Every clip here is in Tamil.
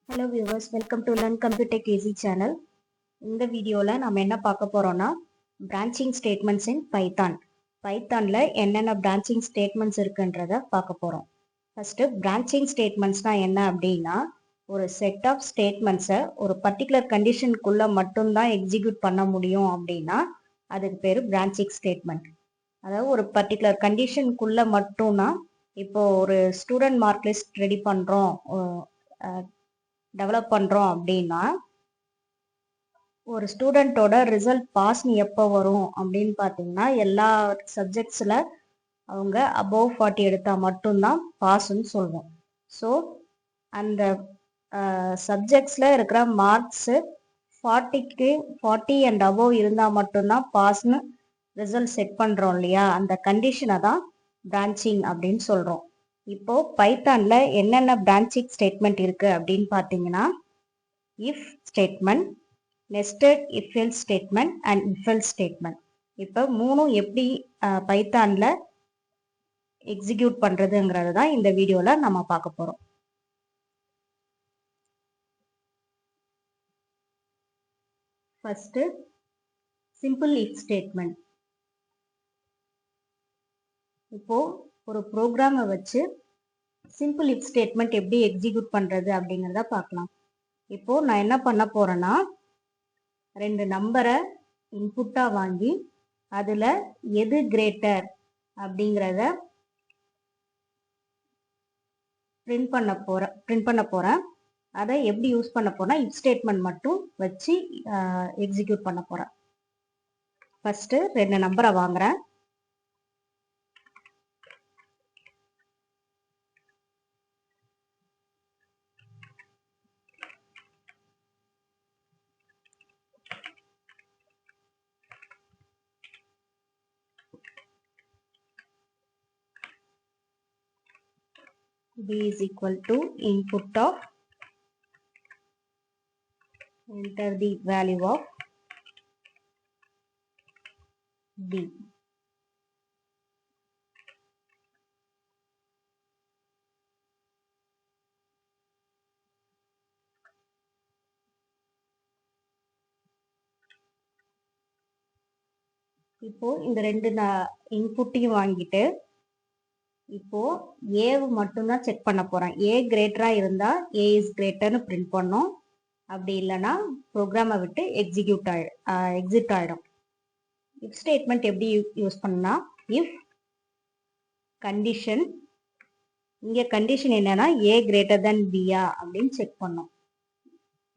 Hello viewers, welcome to Learn Computer KZ channel. இந்த வீடியோல நாம என்ன பார்க்க போறோம்னா branching statements in Python. பைத்தான்ல என்னென்ன branching statements இருக்குன்றத பார்க்க போறோம். ஃபர்ஸ்ட் branching statementsனா என்ன அப்படின்னா ஒரு செட் ஆஃப் ஸ்டேட்மெண்ட்ஸை ஒரு பர்டிகுலர் கண்டிஷனுக்குள்ள மட்டும்தான் எக்ஸிக்யூட் பண்ண முடியும் அப்படின்னா அதுக்கு பேரு branching statement. அதாவது ஒரு பர்டிகுலர் கண்டிஷனுக்குள்ள மட்டும்னா இப்போ ஒரு ஸ்டூடெண்ட் மார்க் லிஸ்ட் ரெடி பண்றோம், டெவலப் பண்றோம் அப்படின்னா ஒரு ஸ்டூடெண்டோட ரிசல்ட் பாஸ்னு எப்போ வரும் அப்படின்னு பார்த்தீங்கன்னா எல்லா சப்ஜெக்ட்ஸில் அவங்க அபவ் 40 எடுத்தால் மட்டும்தான் பாஸ்ன்னு சொல்லுவோம். ஸோ அந்த சப்ஜெக்ட்ஸில் இருக்கிற மார்க்ஸு 40 அண்ட் அபவ் இருந்தால் மட்டும்தான் பாஸ்னு ரிசல்ட் செட் பண்ணுறோம் இல்லையா, அந்த கண்டிஷனை தான் பிரான்ச்சிங் அப்படின்னு சொல்கிறோம். இப்போ பைத்தான்ல என்னென்ன பிரான்ச்சிங் ஸ்டேட்மெண்ட் இருக்கு அப்படின்னு பார்த்தீங்கன்னா if statement, nested if else statement and if else statement. இப்போ மூணும் எப்படி பைத்தான்ல எக்ஸிக்யூட் பண்றதுங்கிறது தான் இந்த வீடியோல நம்ம பார்க்க போறோம். First simple if statement. இப்போ ஒரு ப்ரோக்ராமை வச்சு சிம்பிள் இஃப் ஸ்டேட்மெண்ட் எப்படி எக்ஸிக்யூட் பண்றது அப்படிங்கிறத பார்க்கலாம். இப்போ நான் என்ன பண்ண போறேன்னா ரெண்டு நம்பரை இன்புட்டா வாங்கி அதுல எது கிரேட்டர் அப்படிங்கிறத பிரிண்ட் பண்ண போறேன். அதை எப்படி யூஸ் பண்ண போறேன்னா இஃப் ஸ்டேட்மெண்ட் மட்டும் வச்சு எக்ஸிக்யூட் பண்ண போறேன். ஃபர்ஸ்ட் ரெண்டு நம்பரை வாங்குறேன். B is equal to input of, enter the value of B. இப்போ இந்த ரெண்டு இன்புட்டையும் வாங்கிட்டு இப்போ ஏவு மட்டும்தான் செக் பண்ண போறேன். ஏ கிரேட்டரா இருந்தா ஏ இஸ் கிரேட்டர்னு பிரிண்ட் பண்ணோம், அப்படி இல்லைன்னா ப்ரோக்ராமை விட்டு எக்ஸிட் ஆயிடும். இஃப் ஸ்டேட்மெண்ட் எப்படி யூஸ் பண்ணா இஃப் கண்டிஷன், இங்க கண்டிஷன் என்னன்னா ஏ கிரேட்டர் தென் பியா அப்படின்னு செக் பண்ணோம்.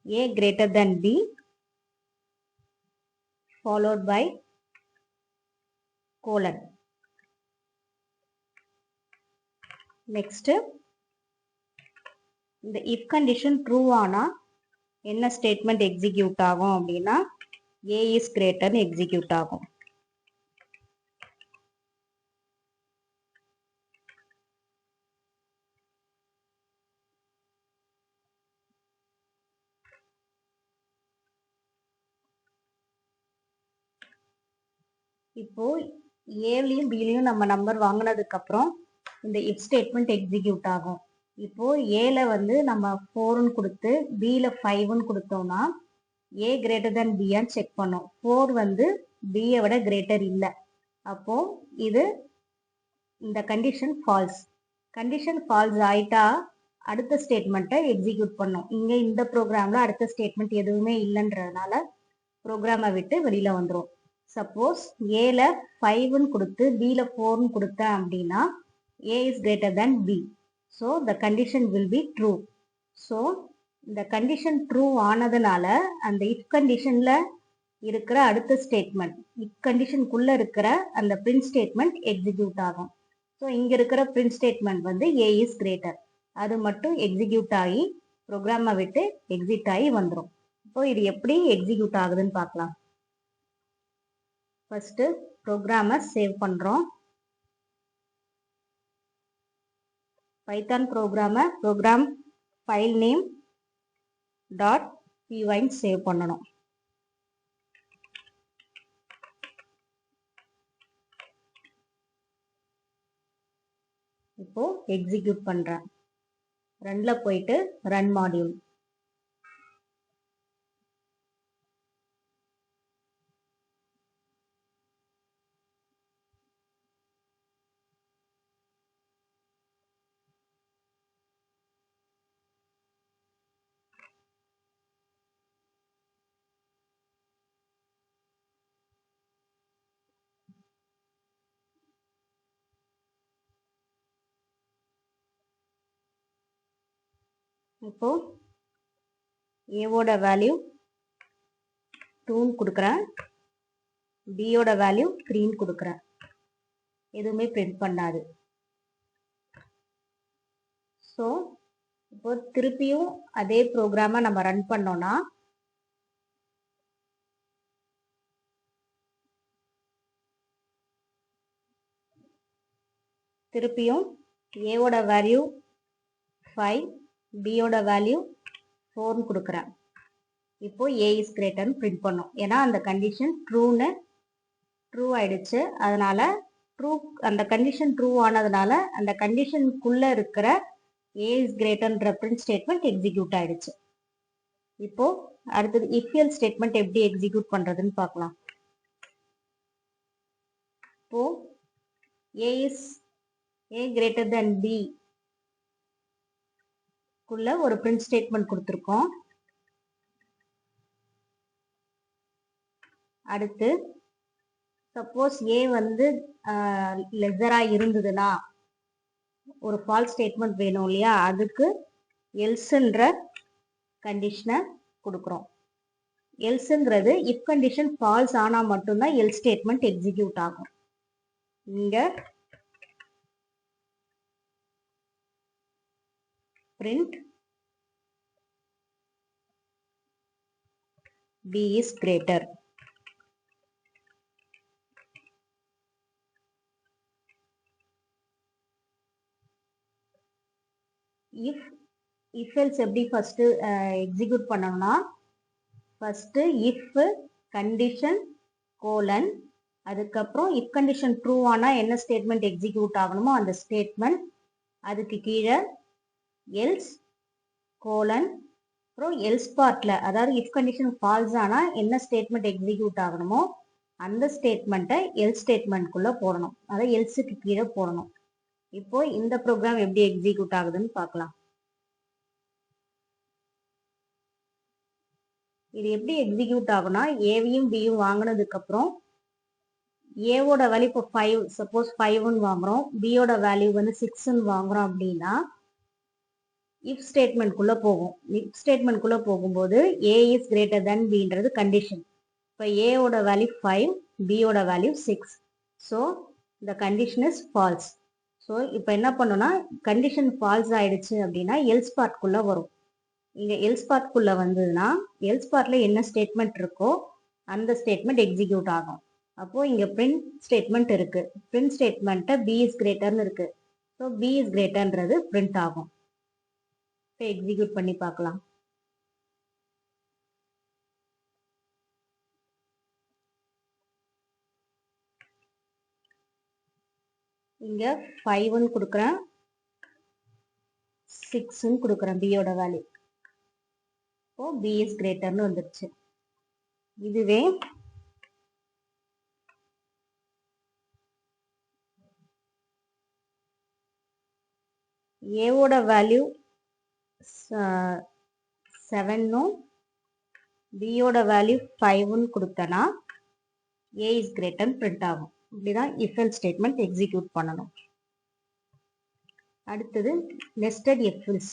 A greater than B followed by colon. Next இந்த இஃப் கண்டிஷன் ட்ரூ ஆனா என்ன ஸ்டேட்மெண்ட் எக்ஸிக்யூட் ஆகும் அப்படின்னா ஏ இஸ் கிரேட்டர்னு எக்ஸிக்யூட் ஆகும். இப்போ ஏலையும் பிலையும் நம்ம நம்பர் வாங்கினதுக்கு அப்புறம் இந்த இஃப் ஸ்டேட்மெண்ட் எக்ஸிக்யூட் ஆகும். இப்போ ஏல வந்து நம்ம 4ன்னு கொடுத்து பில 5ன்னு கொடுத்தோம்னா ஏ கிரேட்டர் தென் பியான்னு செக் பண்ணோம். 4 வந்து பியை விட கிரேட்டர் இல்லை. அப்போ இது இந்த கண்டிஷன் ஃபால்ஸ். கண்டிஷன் ஃபால்ஸ் ஆயிட்டா அடுத்த ஸ்டேட்மெண்ட்டை எக்ஸிக்யூட் பண்ணோம். இங்க இந்த ப்ரோக்ராம்ல அடுத்த ஸ்டேட்மெண்ட் எதுவுமே இல்லைன்றதுனால ப்ரோக்ராமை விட்டு வெளியில வந்துடும். சப்போஸ் ஏல 5ன்னு கொடுத்து பில 4ன்னு கொடுத்தேன் அப்படின்னா A is greater than B. So the condition will be true. So இந்த கண்டிஷன் ட்ரூ ஆனதுனால அந்த இஃப் கண்டிஷன்ல இருக்கிற அடுத்த ஸ்டேட்மெண்ட், இஃப் கண்டிஷனுக்குள்ள இருக்கிற அந்த பிரிண்ட் ஸ்டேட்மெண்ட் எக்ஸிக்யூட் ஆகும். ஸோ இங்க இருக்கிற பிரிண்ட் ஸ்டேட்மெண்ட் வந்து ஏ இஸ் கிரேட்டர், அது மட்டும் எக்ஸிக்யூட் ஆகி ப்ரோக்ராமை விட்டு எக்ஸிட் ஆகி வந்துடும். இப்போ இது எப்படி எக்ஸிக்யூட் ஆகுதுன்னு பார்க்கலாம். ஃபர்ஸ்ட் ப்ரோக்ராமை சேவ் பண்றோம். Python program file name .py save பண்ணணும். இப்போ எக்ஸிக்யூட் பண்றேன். ரன்ல போயிட்டு ரன் மாடியூல் இப்போ ஏவோட வேல்யூ 2 கொடுக்குறேன், பியோட வேல்யூ 3 கொடுக்குறேன். எதுவுமே பிரிண்ட் பண்ணாது. ஸோ இப்போ திருப்பியும் அதே ப்ரோக்ராமை நம்ம ரன் பண்ணோம்னா திருப்பியும் ஏவோட வேல்யூ 5, பியோட வேல்யூ 4 கொடுக்குறேன். இப்போ ஏ இஸ் கிரேட்டர்னு பிரிண்ட் பண்ணோம். ஏன்னா அந்த கண்டிஷன் ட்ரூ ஆயிடுச்சு. அதனால அந்த கண்டிஷன் ட்ரூ ஆனதுனால அந்த கண்டிஷனுக்குள்ள இருக்கிற ஏ இஸ் கிரேட்டர்ன்ற பிரிண்ட் ஸ்டேட்மெண்ட் எக்ஸிக்யூட் ஆயிடுச்சு. இப்போ அடுத்தது இஃப் எல்ஸ் ஸ்டேட்மெண்ட் எப்படி எக்ஸிக்யூட் பண்றதுன்னு பார்க்கலாம். இப்போ ஏ கிரேட்டர் தென் பி குள்ள ஒரு பிரிண்ட் ஸ்டேட்மெண்ட் கொடுத்துருக்கோம். அடுத்து சப்போஸ் ஏ வந்து லெஸரா இருந்ததுன்னா ஒரு ஃபால்ஸ் ஸ்டேட்மெண்ட் வேணும் இல்லையா, அதுக்கு எல்ஸ்ன்ற கண்டிஷனை கொடுக்குறோம். எல்ஸ்ங்கிறது இஃப் கண்டிஷன் ஃபால்ஸ் ஆனா மட்டும்தான் எல் ஸ்டேட்மெண்ட் எக்ஸிக்யூட் ஆகும். இங்க print b is greater. if else எப்படி ஃபர்ஸ்ட் எக்ஸிக்யூட் பண்ணணும்னா ஃபர்ஸ்ட் if கண்டிஷன் கோலன், அதுக்கப்புறம் if கண்டிஷன் ட்ரூ ஆனா என்ன ஸ்டேட்மெண்ட் எக்ஸிக்யூட் ஆகணுமோ அந்த ஸ்டேட்மெண்ட், அதுக்கு கீழே else கோலன், அப்புறம் எல்ஸ் பார்ட்ல அதாவது if கண்டிஷன் ஃபால்ஸ் ஆனா என்ன ஸ்டேட்மெண்ட் எக்ஸிக்யூட் ஆகணுமோ அந்த ஸ்டேட்மெண்ட்டை எல் ஸ்டேட்மெண்ட்குள்ள போடணும். அதை எல்ஸுக்கு கீழே போடணும். இப்போ இந்த ப்ரோக்ராம் எப்படி எக்ஸிக்யூட் ஆகுதுன்னு பார்க்கலாம். இது எப்படி எக்ஸிக்யூட் ஆகும்னா ஏவையும் பியும் வாங்கினதுக்கு அப்புறம் ஏவோட வேல்யூ இப்போ 5, சப்போஸ் 5ன்னு வாங்குறோம், பியோட வேல்யூ வந்து 6ன்னு வாங்குறோம் அப்படின்னா இஃப் ஸ்டேட்மெண்ட்குள்ள போகும். இஃப் ஸ்டேட்மெண்ட்குள்ள போகும்போது ஏ இஸ் கிரேட்டர் தென் பின்றது கண்டிஷன். இப்போ ஏவோட வேல்யூ 5, பியோட வேல்யூ 6. ஸோ இந்த கண்டிஷன் இஸ் ஃபால்ஸ். ஸோ இப்போ என்ன பண்ணோம்னா கண்டிஷன் ஃபால்ஸ் ஆயிடுச்சு அப்படின்னா எல்ஸ் பார்ட்குள்ள வரும். இங்க எல்ஸ் பார்ட்குள்ள வந்ததுன்னா எல்ஸ் பார்ட்ல என்ன ஸ்டேட்மெண்ட் இருக்கோ அந்த ஸ்டேட்மெண்ட் எக்ஸிக்யூட் ஆகும். அப்போ இங்க பிரிண்ட் ஸ்டேட்மெண்ட் இருக்கு. பிரிண்ட் ஸ்டேட்மெண்ட்டை பி இஸ் கிரேட்டர்னு இருக்கு. ஸோ பி இஸ் கிரேட்டர்ன்றது பிரிண்ட் ஆகும். இப்போ எக்ஸிக்யூட் பண்ணி பார்க்கலாம். இங்க 5ன்னு கொடுக்குறேன், 6ன்னு கொடுக்குறேன் பியோட வேல்யூ. இப்போ பி இஸ் கிரேட்டர்னு வந்துருச்சு. இதுவே ஏவோட வேல்யூ 7னும் பியோட வேல்யூ 5ன்னு கொடுத்தனா ஏ இஸ் கிரேட்டர் பிரிண்ட் ஆகும். இப்படிதான் if else ஸ்டேட்மெண்ட் எக்ஸிக்யூட் பண்ணணும். அடுத்தது நெஸ்டட் if else.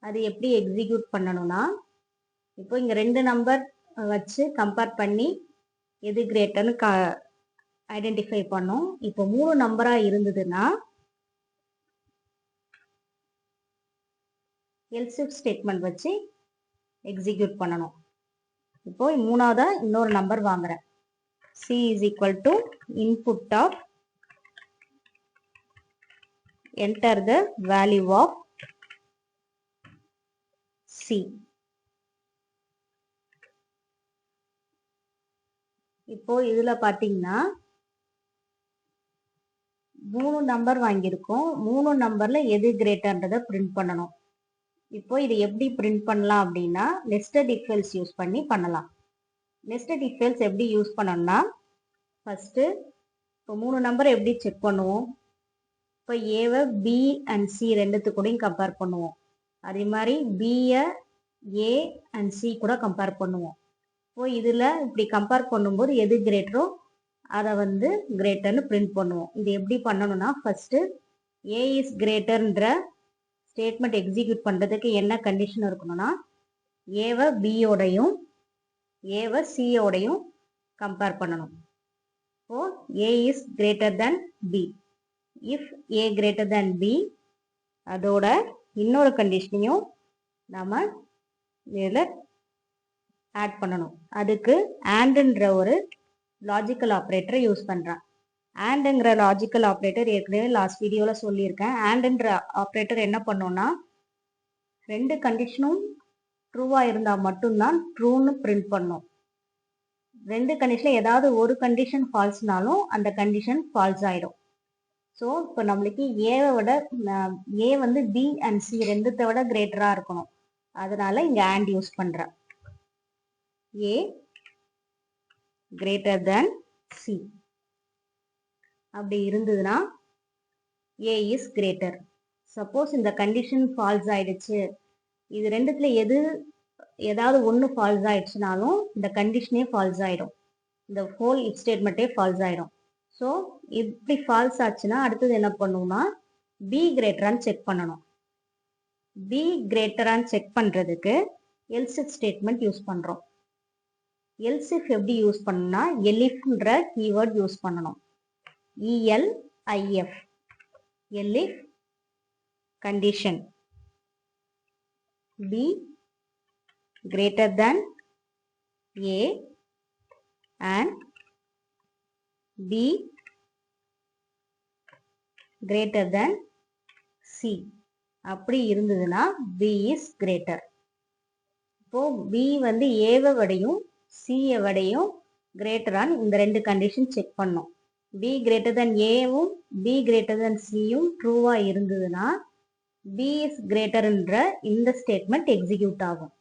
அது எப்படி எக்ஸிக்யூட் பண்ணணும்னா இப்போ இங்க 2 நம்பர் வச்சு கம்பேர் பண்ணி எது கிரேட்டர்னு ஐடென்டிஃபை பண்ணோம். இப்போ 3 நம்பரா இருந்ததுன்னா else if ஸ்டேட்மெண்ட் வச்சு எக்ஸிக்யூட் பண்ணணும். இப்போ மூணாவதா இன்னொரு நம்பர் வாங்குறேன். c is equal to input of enter the value of c. இப்போ இதுல பாத்தீங்கன்னா 3 நம்பர் வாங்கியிருக்கோம். 3 நம்பர்ல எது கிரேட்டர்ன்றதை பிரிண்ட் பண்ணணும். இப்போ இது எப்படி பிரிண்ட் பண்ணலாம் அப்படின்னா நெஸ்டட் if else யூஸ் பண்ணி பண்ணலாம். நெஸ்டட் if else எப்படி யூஸ் பண்ணணும்னா ஃபர்ஸ்ட் இப்போ 3 நம்பர் எப்படி செக் பண்ணுவோம். இப்போ ஏவை பி அண்ட் சி ரெண்டுத்து கூடயும் கம்பேர் பண்ணுவோம். அதே மாதிரி பியை ஏ அண்ட் சி கூட கம்பேர் பண்ணுவோம். இப்போ இதில் இப்படி கம்பேர் பண்ணும்போது எது கிரேட்டரோ அதை வந்து கிரேட்டர்னு பிரிண்ட் பண்ணுவோம். இது எப்படி பண்ணணும்னா ஃபர்ஸ்ட் ஏ இஸ் கிரேட்டர்ன்ற ஸ்டேட்மெண்ட் எக்ஸிக்யூட் பண்றதுக்கு என்ன கண்டிஷன் இருக்கணும்னா ஏவை பியோடையும் ஏவை சியோடையும் கம்பேர் பண்ணணும். இப்போ A is greater than B. If A greater than B அதோட இன்னொரு கண்டிஷனையும் நம்ம இதில் ஆட் பண்ணணும். அதுக்கு ஆண்ட்ன்ற ஒரு லாஜிக்கல் ஆப்ரேட்டரை யூஸ் பண்ணுறேன். ஆண்ட்ங்கிற லாஜிக்கல் ஆப்ரேட்டர் ஏற்கனவே லாஸ்ட் வீடியோவில் சொல்லியிருக்கேன். ஆண்ட்ன்ற ஆப்ரேட்டர் என்ன பண்ணோம்னா ரெண்டு கண்டிஷனும் ட்ரூவாக இருந்தால் மட்டும்தான் ட்ரூன்னு பிரிண்ட் பண்ணும். ரெண்டு கண்டிஷனில் ஏதாவது ஒரு கண்டிஷன் ஃபால்ஸ்னாலும் அந்த கண்டிஷன் ஃபால்ஸ் ஆகிடும். ஸோ இப்போ நம்மளுக்கு ஏவை விட ஏ வந்து பி அண்ட் சி ரெண்டுத்தை விட கிரேட்டராக இருக்கணும். அதனால இங்கே ஆண்ட் யூஸ் பண்ணுறேன். ஏ கிரேட்டர் தேன் சி அப்படி இருந்ததுன்னா ஏ இஸ் கிரேட்டர். சப்போஸ் இந்த கண்டிஷன் ஃபால்ஸ் ஆயிடுச்சு, இது ரெண்டுத்துல ஏதாவது ஒன்று ஃபால்ஸ் ஆயிடுச்சுனாலும் இந்த கண்டிஷனே ஃபால்ஸ் ஆயிடும், இந்த ஹோல் இஃப் ஸ்டேட்மெண்ட்டே ஃபால்ஸ் ஆயிடும். ஸோ இப்படி ஃபால்ஸ் ஆச்சுன்னா அடுத்தது என்ன பண்ணுவோம்னா பி கிரேட்டரான்னு செக் பண்ணணும். பி கிரேட்டரான்னு செக் பண்ணுறதுக்கு எல்ஸ் இஃப் ஸ்டேட்மெண்ட் யூஸ் பண்ணுறோம். எல்ஸ் இஃப் எப்படி யூஸ் பண்ணணும்னா எலிஃப்ன்ற கீவேர்ட் யூஸ் பண்ணணும். ELIF elif condition B greater than A and B greater than C அப்படி இருந்ததுன்னா B is greater. இப்போ B வந்து ஏவை விடையும் சியை விடையும் கிரேட்டரான் இந்த ரெண்டு கண்டிஷன் செக் பண்ணோம். B greater than ஏவும் B greater than சியும் ட்ரூவா இருந்ததுன்னா B is greaterன்ற இந்த ஸ்டேட்மெண்ட் எக்ஸிக்யூட் ஆகும்.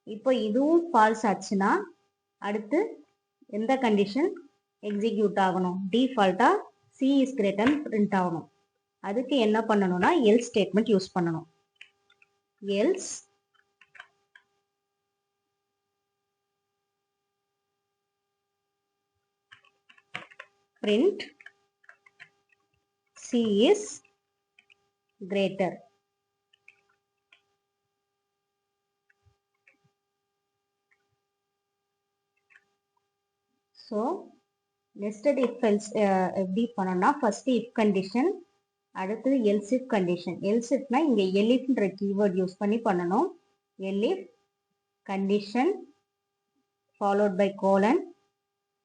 இப்போ இதுவும் ஃபால்ஸ் ஆச்சுன்னா அடுத்து எந்த கண்டிஷன் எக்ஸிக்யூட் ஆகணும்? டிஃபால்ட்டா C is greater பிரிண்ட் ஆகணும். அதுக்கு என்ன பண்ணணும்னா எல்ஸ் ஸ்டேட்மெண்ட் யூஸ் பண்ணணும். Else print C is greater. So nested if else எப்படி பண்ணணும்னா first if condition, அடுத்தது else if condition. else ifனா இங்க elifன்ற keyword யூஸ் பண்ணி பண்ணணும். elif condition followed by colon,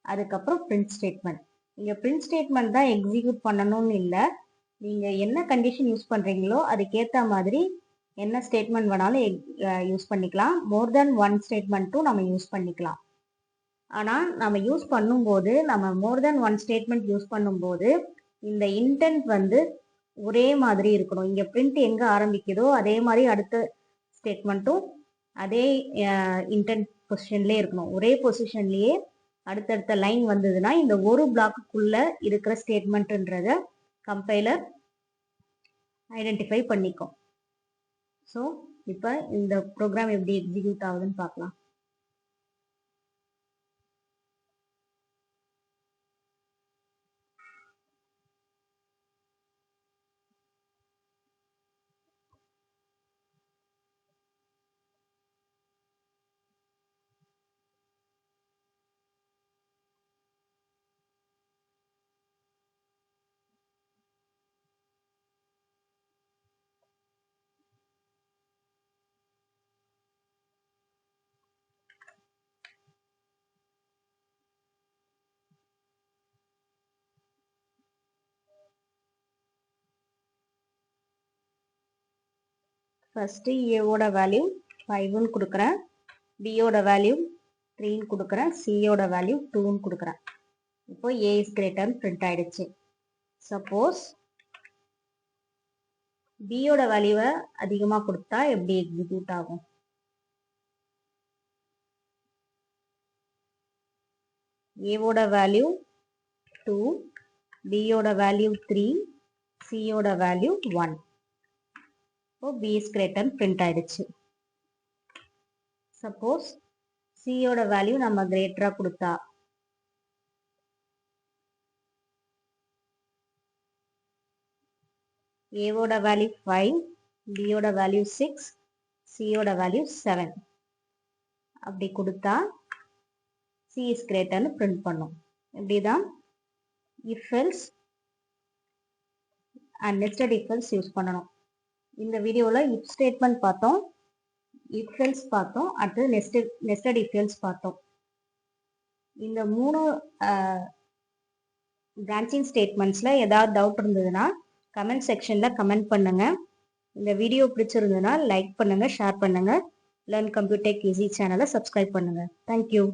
அதுக்கப்புறம் print statement. இங்க print statement தான் எக்ஸிக்யூட் பண்ணணும்னு இல்லை, நீங்க என்ன கண்டிஷன் யூஸ் பண்றீங்களோ அதுக்கேற்ற மாதிரி என்ன ஸ்டேட்மெண்ட் வேணாலும் யூஸ் பண்ணிக்கலாம். மோர் தென் ஒன் ஸ்டேட்மெண்ட்டும் நம்ம யூஸ் பண்ணிக்கலாம். ஆனால் நம்ம யூஸ் பண்ணும்போது நம்ம மோர் தென் ஒன் ஸ்டேட்மெண்ட் யூஸ் பண்ணும்போது இந்த இன்டென்ட் வந்து ஒரே மாதிரி இருக்கணும். இங்கே பிரிண்ட் எங்கே ஆரம்பிக்குதோ அதே மாதிரி அடுத்த ஸ்டேட்மெண்ட்டும் அதே இன்டென்ட் பொசிஷன்லேயே இருக்கணும். ஒரே பொசிஷன்லேயே அடுத்தடுத்த லைன் வந்ததுன்னா இந்த ஒரு பிளாக்குக்குள்ள இருக்கிற ஸ்டேட்மெண்ட்ன்றத கம்பைலர் ஐடென்டிஃபை பண்ணிக்கும். ஸோ இப்போ இந்த ப்ரோக்ராம் எப்படி எக்ஸிக்யூட் ஆகுதுன்னு பார்க்கலாம். ஃபர்ஸ்ட் ஏவோட வேல்யூ 5ன்னு கொடுக்குறேன், பியோட வேல்யூ 3ன்னு கொடுக்குறேன், சியோட வேல்யூ 2ன்னு கொடுக்குறேன். இப்போ ஏ இஸ் கிரேட்டர்னு பிரிண்ட் ஆயிடுச்சு. சப்போஸ் பியோட வேல்யூவை அதிகமாக கொடுத்தா எப்படி எக்ஸிக்யூட் ஆகும்? ஏவோட வேல்யூ 2, பியோட வேல்யூ 3, சியோட வேல்யூ 1. இப்போ B is greater print ஆயிடுச்சு. சப்போஸ் சியோட வேல்யூ நம்ம கிரேட்டரா கொடுத்தா ஏவோட வேல்யூ 5, பியோட வேல்யூ 6, சியோட வேல்யூ 7. அப்படி கொடுத்தா சி இஸ் கிரேட்டர்னு பிரிண்ட் பண்ணும். இப்படிதான் if else and nested if else use பண்ணணும். இந்த வீடியோவில் இஃப் ஸ்டேட்மெண்ட் பார்த்தோம், இஃப் எல்ஸ் பார்த்தோம், அடுத்து நெஸ்டட் இஃப் எல்ஸ் பார்த்தோம். இந்த 3 பிரான்ச்சிங் ஸ்டேட்மெண்ட்ஸில் ஏதாவது டவுட் இருந்ததுன்னா கமெண்ட் செக்ஷனில் கமெண்ட் பண்ணுங்கள். இந்த வீடியோ பிடிச்சிருந்ததுன்னா லைக் பண்ணுங்கள், ஷேர் பண்ணுங்கள். லேர்ன் கம்ப்யூட்டர் டெக் ஈஸி சேனலை சப்ஸ்கிரைப் பண்ணுங்கள். தேங்க்யூ.